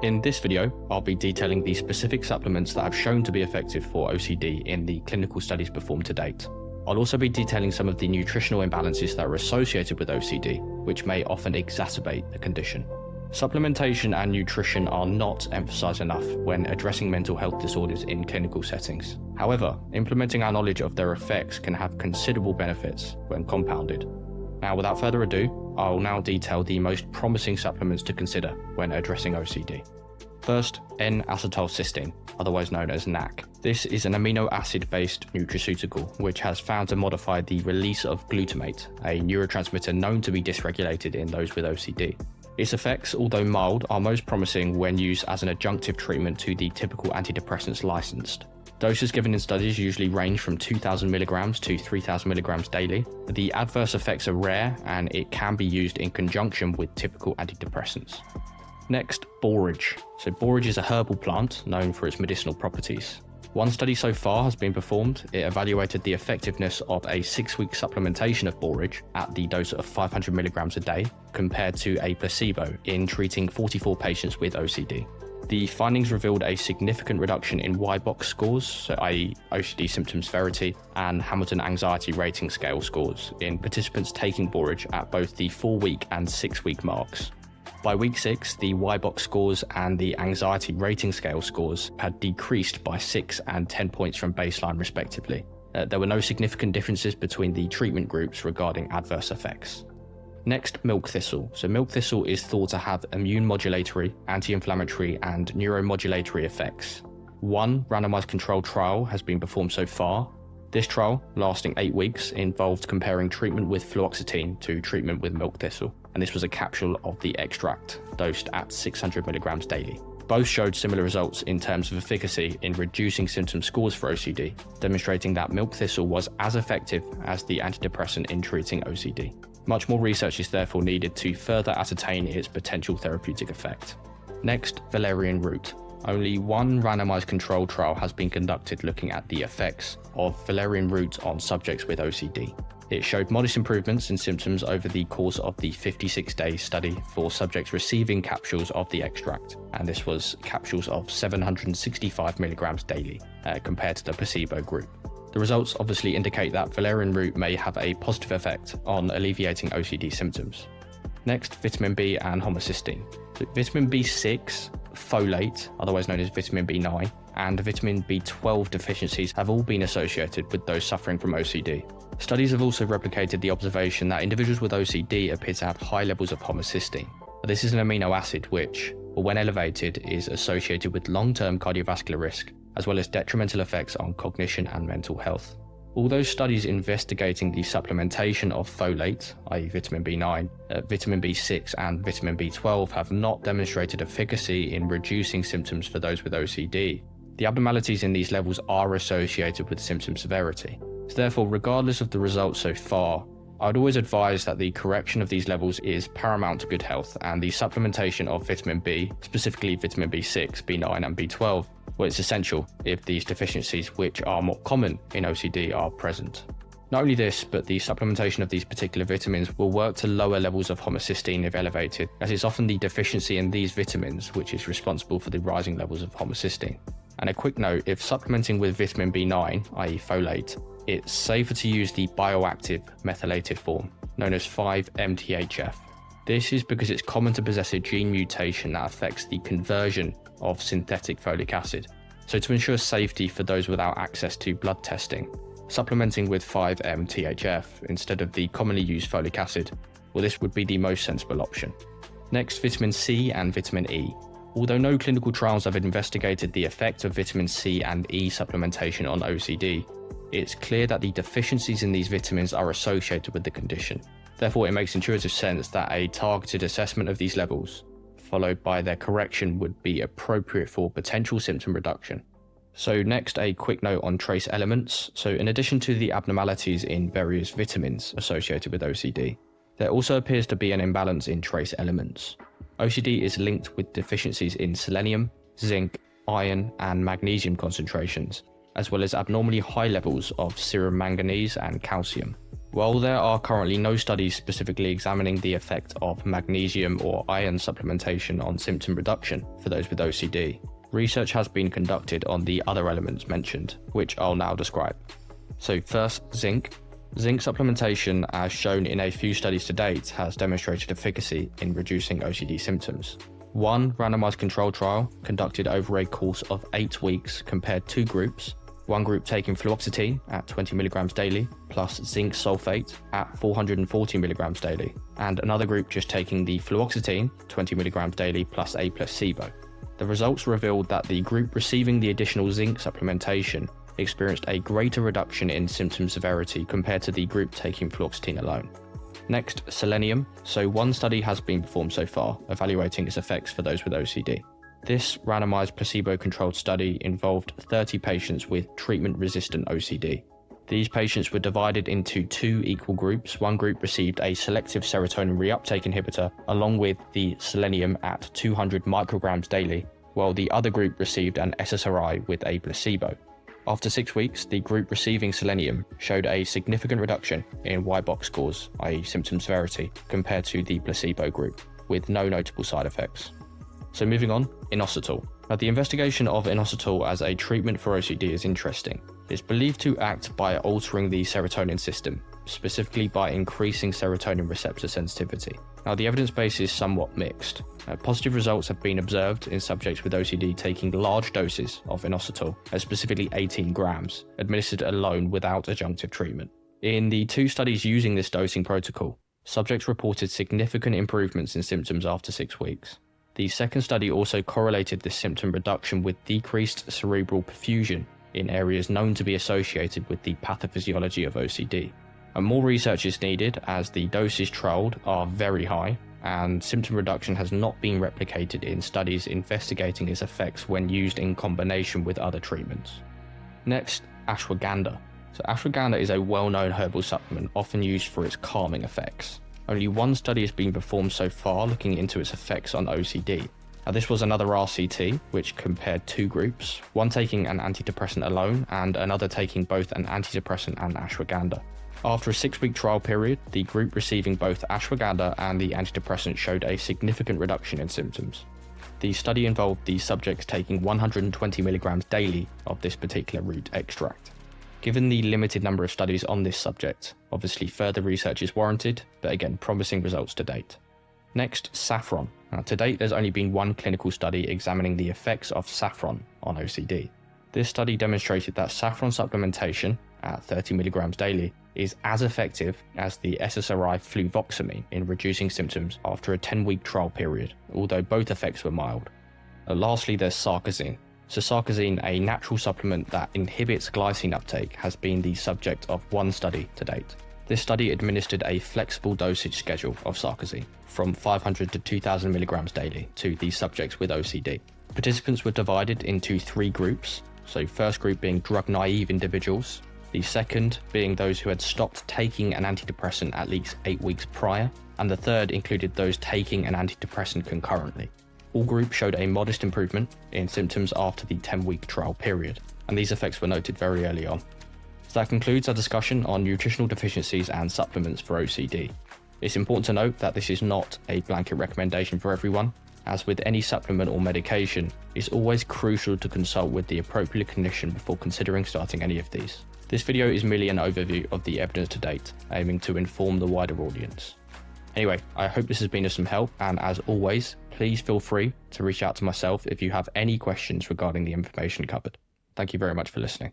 In this video, I'll be detailing the specific supplements that have shown to be effective for OCD in the clinical studies performed to date. I'll also be detailing some of the nutritional imbalances that are associated with OCD, which may often exacerbate the condition. Supplementation and nutrition are not emphasized enough when addressing mental health disorders in clinical settings. However, implementing our knowledge of their effects can have considerable benefits when compounded. Now, without further ado, I'll now detail the most promising supplements to consider when addressing OCD. First, N-Acetylcysteine, otherwise known as NAC. This is an amino acid-based nutraceutical which has found to modify the release of glutamate, a neurotransmitter known to be dysregulated in those with OCD. Its effects, although mild, are most promising when used as an adjunctive treatment to the typical antidepressants licensed. Doses given in studies usually range from 2,000 mg to 3,000 mg daily. The adverse effects are rare and it can be used in conjunction with typical antidepressants. Next, Borage. So Borage is a herbal plant known for its medicinal properties. One study so far has been performed. It evaluated the effectiveness of a 6-week supplementation of Borage at the dose of 500 mg a day compared to a placebo in treating 44 patients with OCD. The findings revealed a significant reduction in Y-box scores, i.e. OCD symptom severity, and Hamilton Anxiety Rating Scale scores in participants taking Borage at both the 4-week and 6-week marks. By week 6, the Y-box scores and the Anxiety Rating Scale scores had decreased by 6 and 10 points from baseline respectively. There were no significant differences between the treatment groups regarding adverse effects. Next, milk thistle. So milk thistle is thought to have immune modulatory, anti-inflammatory, and neuromodulatory effects. One randomized controlled trial has been performed so far. This trial, lasting 8 weeks, involved comparing treatment with fluoxetine to treatment with milk thistle, and this was a capsule of the extract, dosed at 600 mg daily. Both showed similar results in terms of efficacy in reducing symptom scores for OCD, demonstrating that milk thistle was as effective as the antidepressant in treating OCD. Much more research is therefore needed to further ascertain its potential therapeutic effect. Next, Valerian Root. Only one randomized controlled trial has been conducted looking at the effects of Valerian Root on subjects with OCD. It showed modest improvements in symptoms over the course of the 56-day study for subjects receiving capsules of the extract, and this was capsules of 765 mg daily compared to the placebo group. The results obviously indicate that Valerian Root may have a positive effect on alleviating OCD symptoms. Next, vitamin B and homocysteine. So vitamin B6, folate, otherwise known as vitamin B9, and vitamin B12 deficiencies have all been associated with those suffering from OCD. Studies have also replicated the observation that individuals with OCD appear to have high levels of homocysteine. This is an amino acid which, when elevated, is associated with long-term cardiovascular risk, as well as detrimental effects on cognition and mental health. Although studies investigating the supplementation of folate, i.e. vitamin B9, vitamin B6 and vitamin B12 have not demonstrated efficacy in reducing symptoms for those with OCD, the abnormalities in these levels are associated with symptom severity. So therefore, regardless of the results so far, I would always advise that the correction of these levels is paramount to good health, and the supplementation of vitamin B, specifically vitamin B6, B9 and B12, well, it's essential if these deficiencies, which are more common in OCD, are present. Not only this, but the supplementation of these particular vitamins will work to lower levels of homocysteine if elevated, as it's often the deficiency in these vitamins which is responsible for the rising levels of homocysteine. And a quick note, if supplementing with vitamin B9, i.e. folate, it's safer to use the bioactive methylated form, known as 5-MTHF. This is because it's common to possess a gene mutation that affects the conversion of synthetic folic acid. So to ensure safety for those without access to blood testing, supplementing with 5-MTHF instead of the commonly used folic acid, well, this would be the most sensible option. Next, vitamin C and vitamin E. Although no clinical trials have investigated the effect of vitamin C and E supplementation on OCD, it's clear that the deficiencies in these vitamins are associated with the condition. Therefore, it makes intuitive sense that a targeted assessment of these levels, followed by their correction, would be appropriate for potential symptom reduction. So next, a quick note on trace elements. So in addition to the abnormalities in various vitamins associated with OCD, there also appears to be an imbalance in trace elements. OCD is linked with deficiencies in selenium, zinc, iron, and magnesium concentrations, as well as abnormally high levels of serum manganese and calcium. While there are currently no studies specifically examining the effect of magnesium or iron supplementation on symptom reduction for those with OCD, research has been conducted on the other elements mentioned, which I'll now describe. So first, zinc. Zinc supplementation, as shown in a few studies to date, has demonstrated efficacy in reducing OCD symptoms. One randomized control trial conducted over a course of 8 weeks compared 2 groups, one group taking fluoxetine at 20 mg daily plus zinc sulfate at 440 mg daily, and another group just taking the fluoxetine 20 mg daily plus a placebo. The results revealed that the group receiving the additional zinc supplementation experienced a greater reduction in symptom severity compared to the group taking fluoxetine alone. Next, selenium. So one study has been performed so far, evaluating its effects for those with OCD. This randomized placebo-controlled study involved 30 patients with treatment-resistant OCD. These patients were divided into 2 equal groups. One group received a selective serotonin reuptake inhibitor along with the selenium at 200 micrograms daily, while the other group received an SSRI with a placebo. After 6 weeks, the group receiving selenium showed a significant reduction in Y-box scores, i.e. symptom severity, compared to the placebo group, with no notable side effects. So moving on, inositol. Now, the investigation of inositol as a treatment for OCD is interesting. It's believed to act by altering the serotonin system, specifically by increasing serotonin receptor sensitivity. Now, the evidence base is somewhat mixed. Positive results have been observed in subjects with OCD taking large doses of inositol, specifically 18 grams, administered alone without adjunctive treatment. In the 2 studies using this dosing protocol, subjects reported significant improvements in symptoms after 6 weeks. The second study also correlated this symptom reduction with decreased cerebral perfusion in areas known to be associated with the pathophysiology of OCD. And more research is needed as the doses trialled are very high, and symptom reduction has not been replicated in studies investigating its effects when used in combination with other treatments. Next, ashwagandha. So ashwagandha is a well-known herbal supplement often used for its calming effects. Only one study has been performed so far looking into its effects on OCD. Now, this was another RCT which compared 2 groups, one taking an antidepressant alone and another taking both an antidepressant and ashwagandha. After a 6-week trial period, the group receiving both ashwagandha and the antidepressant showed a significant reduction in symptoms. The study involved the subjects taking 120 mg daily of this particular root extract. Given the limited number of studies on this subject, obviously further research is warranted, but again, promising results to date. Next, saffron. Now, to date, there's only been one clinical study examining the effects of saffron on OCD. This study demonstrated that saffron supplementation at 30 mg daily is as effective as the SSRI fluvoxamine in reducing symptoms after a 10-week trial period, although both effects were mild. Lastly, there's sarcosine. So sarcosine, a natural supplement that inhibits glycine uptake, has been the subject of one study to date. This study administered a flexible dosage schedule of sarcosine from 500 to 2000 mg daily to the subjects with OCD. Participants were divided into 3 groups, so first group being drug-naive individuals, the second being those who had stopped taking an antidepressant at least 8 weeks prior, and the third included those taking an antidepressant concurrently. All groups showed a modest improvement in symptoms after the 10-week trial period, and these effects were noted very early on. So that concludes our discussion on nutritional deficiencies and supplements for OCD. It's important to note that this is not a blanket recommendation for everyone. As with any supplement or medication, it's always crucial to consult with the appropriate clinician before considering starting any of these. This video is merely an overview of the evidence to date, aiming to inform the wider audience. Anyway, I hope this has been of some help, and as always, please feel free to reach out to myself if you have any questions regarding the information covered. Thank you very much for listening.